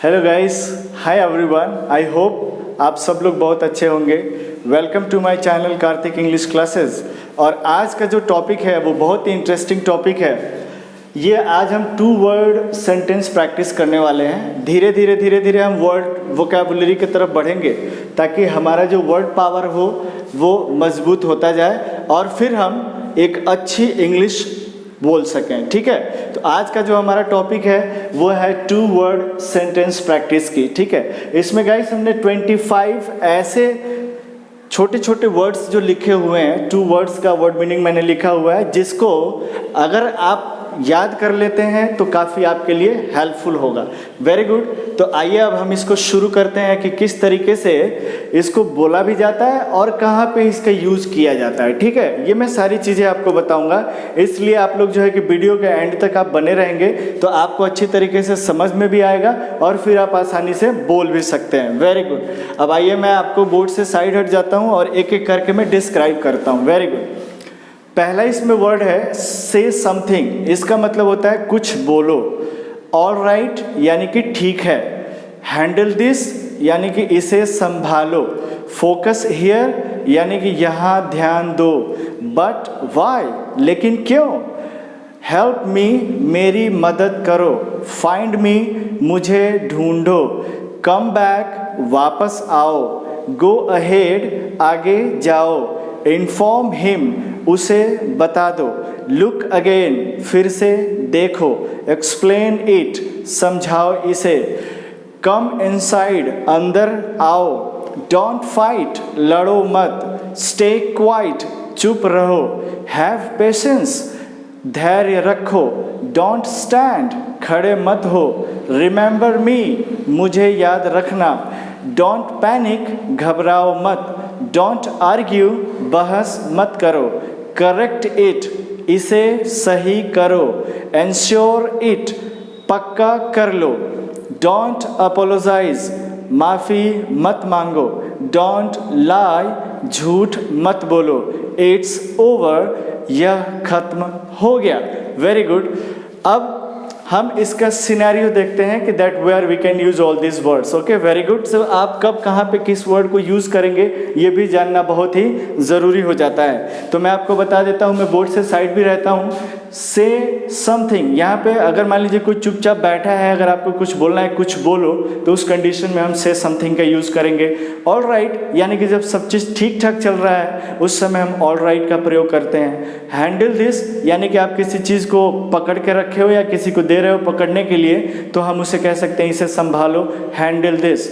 Hello guys, hi everyone. I hope आप सब लोग बहुत अच्छे होंगे। Welcome to my channel Kartik English classes. और आज का जो टॉपिक है वो बहुत ही इंटरेस्टिंग टॉपिक है। ये आज हम 2 वर्ड सेंटेंस प्रैक्टिस करने वाले हैं। धीरे धीरे हम वर्ड वोकैबुलरी की तरफ बढ़ेंगे ताकि हमारा जो वर्ड पावर हो वो मजबूत होता जाए और फिर हम एक अच्छी इंग्लिश बोल सकें। ठीक है, तो आज का जो हमारा टॉपिक है वो है 2 वर्ड सेंटेंस प्रैक्टिस की। ठीक है, इसमें गाइस हमने 25 ऐसे छोटे छोटे वर्ड्स जो लिखे हुए हैं, 2 वर्ड्स का वर्ड मीनिंग मैंने लिखा हुआ है, जिसको अगर आप याद कर लेते हैं तो काफ़ी आपके लिए हेल्पफुल होगा। Very good. तो आइए अब हम इसको शुरू करते हैं कि किस तरीके से इसको बोला भी जाता है और कहाँ पे इसका यूज़ किया जाता है। ठीक है, ये मैं सारी चीज़ें आपको बताऊंगा, इसलिए आप लोग जो है कि वीडियो के एंड तक आप बने रहेंगे तो आपको अच्छी तरीके से समझ में भी आएगा और फिर आप आसानी से बोल भी सकते हैं। Very good. अब आइए मैं आपको बोर्ड से साइड हट जाता हूँ और एक एक करके मैं डिस्क्राइब करता हूँ। Very good. पहला इसमें वर्ड है से समथिंग। इसका मतलब होता है कुछ बोलो। ऑल राइट यानी कि ठीक है। हैंडल दिस यानी कि इसे संभालो। फोकस हियर यानी कि यहाँ ध्यान दो। बट वाई लेकिन क्यों। हेल्प मी मेरी मदद करो। फाइंड मी मुझे ढूंढो। कम बैक वापस आओ। गो अहेड आगे जाओ। इन्फॉर्म हिम उसे बता दो। लुक अगेन फिर से देखो। एक्सप्लेन इट समझाओ इसे। कम इनसाइड अंदर आओ। डोंट फाइट लड़ो मत। स्टे क्वाइट चुप रहो। हैव पेशेंस धैर्य रखो। डोंट स्टैंड खड़े मत हो। रिमेंबर मी मुझे याद रखना। डोंट पैनिक घबराओ मत। डोंट आर्ग्यू बहस मत करो। करेक्ट इट इसे सही करो। एंश्योर इट पक्का कर लो। डोंट अपोलोजाइज माफ़ी मत मांगो। डोंट लाई झूठ मत बोलो। इट्स ओवर यह खत्म हो गया। Very good. अब हम इसका सिनेरियो देखते हैं कि that where we can use all this words. Okay, very good. So आप कब कहाँ पे किस वर्ड को यूज़ करेंगे ये भी जानना बहुत ही ज़रूरी हो जाता है। तो मैं आपको बता देता हूँ, मैं बोर्ड से साइड भी रहता हूँ। से समथिंग, यहाँ पे अगर मान लीजिए कोई चुपचाप बैठा है, अगर आपको कुछ बोलना है कुछ बोलो, तो उस कंडीशन में हम से समथिंग का यूज़ करेंगे। ऑल राइट यानी कि जब सब चीज़ ठीक ठाक चल रहा है उस समय हम ऑल राइट का प्रयोग करते हैं। हैंडल दिस यानी कि आप किसी चीज़ को पकड़ के रखे हो या किसी को दे रहे हो पकड़ने के लिए, तो हम उसे कह सकते हैं इसे संभालो। Handle this.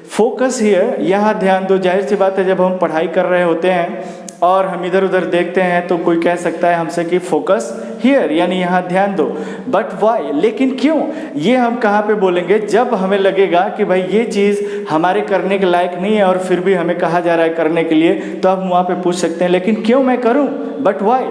फोकस हियर यहाँ ध्यान दो। जाहिर सी बात है जब हम पढ़ाई कर रहे होते हैं और हम इधर उधर देखते हैं तो कोई कह सकता है हमसे कि फोकस हियर यानी यहाँ ध्यान दो। बट वाई लेकिन क्यों, ये हम कहाँ पे बोलेंगे जब हमें लगेगा कि भाई ये चीज़ हमारे करने के लायक नहीं है और फिर भी हमें कहा जा रहा है करने के लिए, तो हम वहाँ पे पूछ सकते हैं लेकिन क्यों मैं करूँ। But why.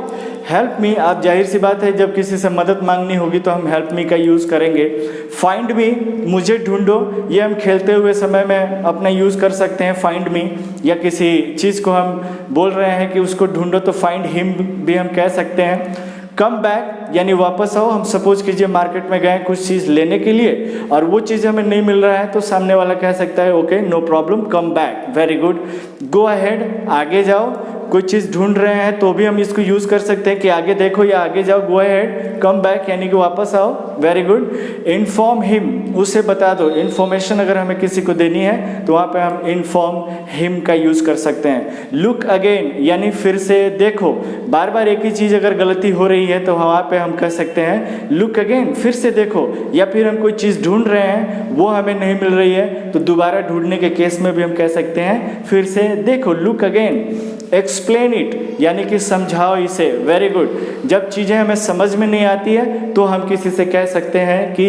हेल्प मी, आप जाहिर सी बात है जब किसी से मदद मांगनी होगी तो हम हेल्प मी का यूज़ करेंगे। फाइंड मी मुझे ढूंढो, ये हम खेलते हुए समय में अपना यूज़ कर सकते हैं। फाइंड मी या किसी चीज़ को हम बोल रहे हैं कि उसको ढूंढो तो फाइंड हिम भी हम कह सकते हैं। कम बैक यानी वापस आओ। हम सपोज कीजिए मार्केट में गए कुछ चीज़ लेने के लिए और वो चीज़ हमें नहीं मिल रहा है तो सामने वाला कह सकता है okay no problem come back. Very good. Go ahead आगे जाओ। कोई चीज़ ढूंढ रहे हैं तो भी हम इसको यूज़ कर सकते हैं कि आगे देखो या आगे जाओ। Go ahead. कम बैक यानी कि वापस आओ। Very good. इन्फॉर्म हिम उसे बता दो। इन्फॉर्मेशन अगर हमें किसी को देनी है तो वहाँ पे हम इन्फॉर्म हिम का यूज़ कर सकते हैं। लुक अगेन यानी फिर से देखो। बार बार एक ही चीज़ अगर गलती हो रही है तो वहाँ पे हम कह सकते हैं लुक अगेन फिर से देखो। या फिर हम कोई चीज़ ढूंढ रहे हैं वो हमें नहीं मिल रही है तो दोबारा ढूंढने के केस में भी हम कह सकते हैं फिर से देखो। Look again. एक्सप्लेन इट यानी कि समझाओ इसे। Very good. जब चीज़ें हमें समझ में नहीं आती है तो हम किसी से कह सकते हैं कि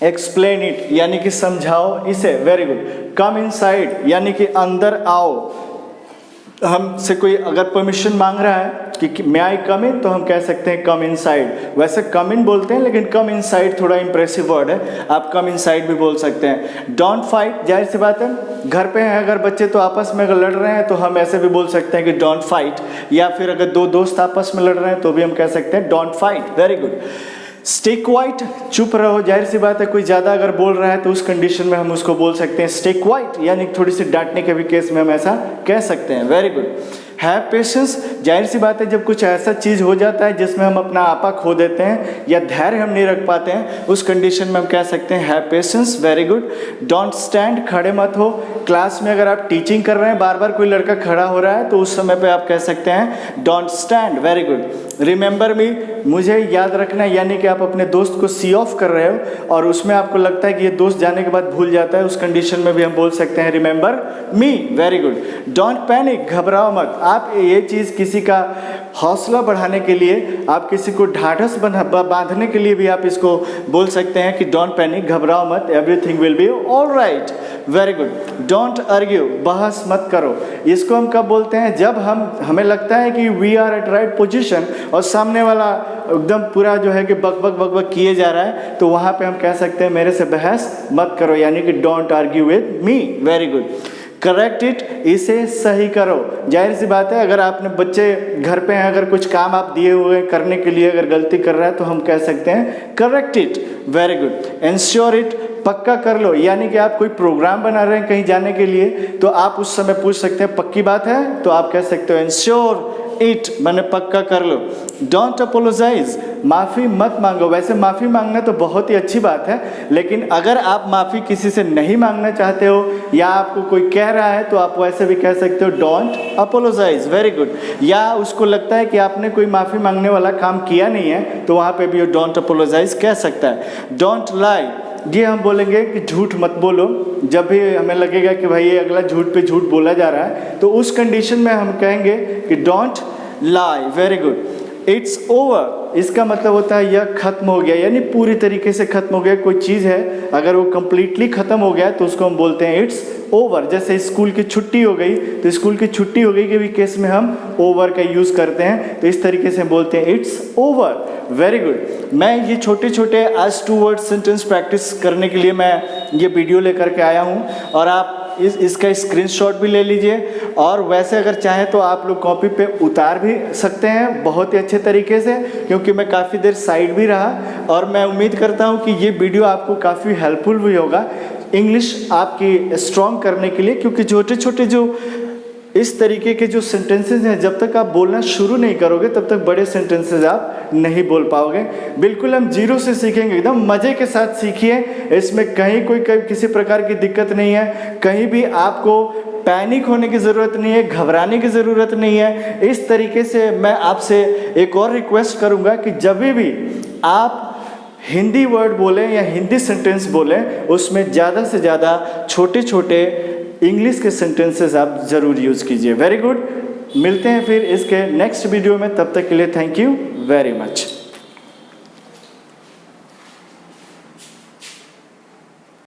एक्सप्लेन इट यानी कि समझाओ इसे। Very good. कम इनसाइड यानी कि अंदर आओ। हमसे कोई अगर परमिशन मांग रहा है कि मे आई कम इन, तो हम कह सकते हैं कम इनसाइड। वैसे कम इन बोलते हैं लेकिन कम इनसाइड थोड़ा इंप्रेसिव वर्ड है, आप कम इनसाइड भी बोल सकते हैं। डोंट फाइट, जाहिर सी बात है घर पे हैं अगर बच्चे तो आपस में अगर लड़ रहे हैं तो हम ऐसे भी बोल सकते हैं कि डोंट फाइट। या फिर अगर दो दोस्त आपस में लड़ रहे हैं तो भी हम कह सकते हैं don't fight. Very good. Stay quiet, चुप रहो। जाहिर सी बात है कोई ज़्यादा अगर बोल रहा है तो उस कंडीशन में हम उसको बोल सकते हैं स्टे क्वाइट, यानी थोड़ी सी डांटने के भी केस में हम ऐसा कह सकते हैं। Very good. हैव पेशेंस, जाहिर सी बात है जब कुछ ऐसा चीज़ हो जाता है जिसमें हम अपना आपा खो देते हैं या धैर्य हम नहीं रख पाते हैं, उस कंडीशन में हम कह सकते हैं have patience. Very good. Don't stand, खड़े मत हो। क्लास में अगर आप टीचिंग कर रहे हैं, बार बार कोई लड़का खड़ा हो रहा है तो उस समय पे आप कह सकते हैं don't stand. Very good. Remember मी, मुझे याद रखना, यानी कि आप अपने दोस्त को सी ऑफ कर रहे हो और उसमें आपको लगता है कि ये दोस्त जाने के बाद भूल जाता है, उस कंडीशन में भी हम बोल सकते हैं remember me. Very good. Don't panic, घबराओ मत। आप ये चीज़ किसी का हौसला बढ़ाने के लिए, आप किसी को ढाढ़स बांधने के लिए भी आप इसको बोल सकते हैं कि डोंट पैनिक, घबराओ मत, everything will be all right. Very good. Don't argue, बहस मत करो। इसको हम कब बोलते हैं? जब हमें लगता है कि we are at right position और सामने वाला एकदम पूरा जो है कि बक बक बक बक किए जा रहा है, तो वहाँ पे हम कह सकते हैं मेरे से बहस मत करो, यानी कि don't argue with me. Very good. Correct it, इसे सही करो। जाहिर सी बात है अगर आपने बच्चे घर पे हैं, अगर कुछ काम आप दिए हुए करने के लिए अगर गलती कर रहा है तो हम कह सकते हैं correct it. Very good. Ensure it, पक्का कर लो, यानी कि आप कोई प्रोग्राम बना रहे हैं कहीं जाने के लिए तो आप उस समय पूछ सकते हैं पक्की बात है, तो आप कह सकते हो इंश्योर इट, मैंने पक्का कर लो। डोंट अपोलोजाइज, माफ़ी मत मांगो। वैसे माफ़ी मांगना तो बहुत ही अच्छी बात है, लेकिन अगर आप माफ़ी किसी से नहीं मांगना चाहते हो या आपको कोई कह रहा है तो आप वैसे भी कह सकते हो डोंट अपोलोजाइज। Very good. या उसको लगता है कि आपने कोई माफ़ी मांगने वाला काम किया नहीं है तो वहाँ पे भी डोंट अपोलोजाइज कह सकता है। डोंट लाई, ये हम बोलेंगे कि झूठ मत बोलो। जब भी हमें लगेगा कि भाई ये अगला झूठ पे झूठ बोला जा रहा है तो उस कंडीशन में हम कहेंगे कि don't lie. Very good. It's over, इसका मतलब होता है यह खत्म हो गया, यानी पूरी तरीके से खत्म हो गया। कोई चीज़ है अगर वो कम्प्लीटली खत्म हो गया तो उसको हम बोलते हैं इट्स ओवर। जैसे स्कूल की छुट्टी हो गई तो स्कूल की छुट्टी हो गई के भी केस में हम ओवर का यूज़ करते हैं, तो इस तरीके से हम बोलते हैं इट्स ओवर। Very good. मैं ये छोटे छोटे आज टू वर्ड सेंटेंस प्रैक्टिस करने के लिए मैं ये वीडियो लेकर के आया हूँ और आप इसका स्क्रीनशॉट भी ले लीजिए और वैसे अगर चाहें तो आप लोग कॉपी पे उतार भी सकते हैं बहुत ही अच्छे तरीके से, क्योंकि मैं काफ़ी देर साइड भी रहा और मैं उम्मीद करता हूँ कि ये वीडियो आपको काफ़ी हेल्पफुल भी होगा इंग्लिश आपकी स्ट्रॉन्ग करने के लिए। क्योंकि छोटे छोटे जो इस तरीके के जो सेंटेंसेस हैं, जब तक आप बोलना शुरू नहीं करोगे तब तक बड़े सेंटेंसेस आप नहीं बोल पाओगे। बिल्कुल हम जीरो से सीखेंगे, एकदम मज़े के साथ सीखिए। इसमें कहीं कोई किसी प्रकार की दिक्कत नहीं है, कहीं भी आपको पैनिक होने की ज़रूरत नहीं है, घबराने की ज़रूरत नहीं है। इस तरीके से मैं आपसे एक और रिक्वेस्ट करूँगा कि जब भी आप हिंदी वर्ड बोलें या हिंदी सेंटेंस बोलें उसमें ज़्यादा से ज़्यादा छोटे छोटे इंग्लिश के सेंटेंसेस आप ज़रूर यूज़ कीजिए। Very good. मिलते हैं फिर इसके नेक्स्ट वीडियो में, तब तक के लिए थैंक यू वेरी मच।